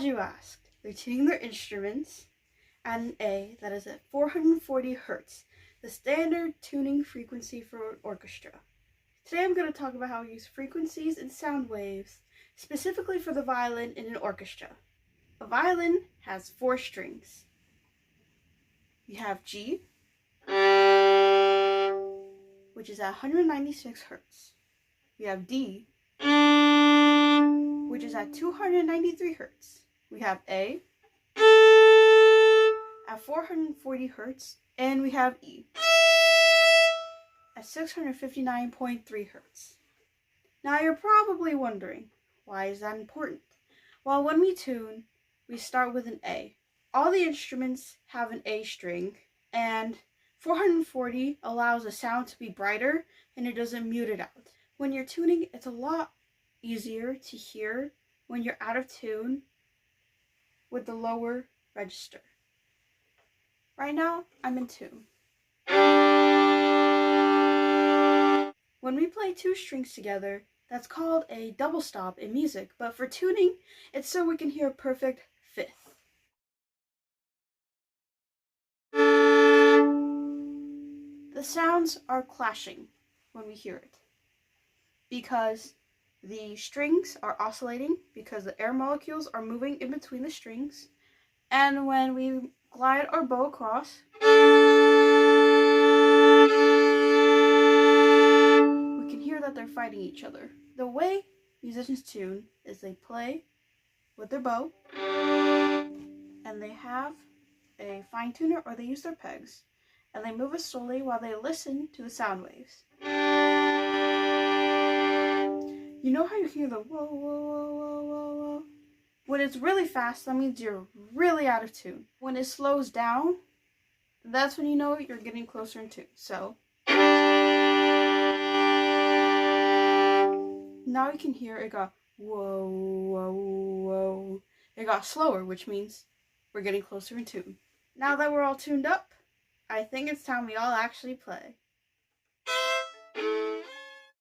glad you asked. They're tuning their instruments at an A that is at 440 Hz, the standard tuning frequency for an orchestra. Today I'm going to talk about how we use frequencies and sound waves, specifically for the violin in an orchestra. A violin has 4 strings. We have G, which is at 196 Hz. We have D, which is at 293 Hz. We have A at 440 Hz, and we have E at 659.3 Hz. Now you're probably wondering, why is that important? Well, when we tune, we start with an A. All the instruments have an A string, and 440 allows the sound to be brighter and it doesn't mute it out. When you're tuning, it's a lot easier to hear when you're out of tune with the lower register. Right now, I'm in tune. When we play 2 strings together, that's called a double stop in music, but for tuning, it's so we can hear a perfect fifth. The sounds are clashing when we hear it, because the strings are oscillating because the air molecules are moving in between the strings, and when we glide our bow across, we can hear that they're fighting each other. The way musicians tune is they play with their bow, and they have a fine tuner or they use their pegs, and they move it slowly while they listen to the sound waves. You know how you hear the whoa, whoa, whoa, whoa, whoa, whoa? When it's really fast, that means you're really out of tune. When it slows down, that's when you know you're getting closer in tune. So now you can hear it go whoa, whoa, whoa. It got slower, which means we're getting closer in tune. Now that we're all tuned up, I think it's time we all actually play.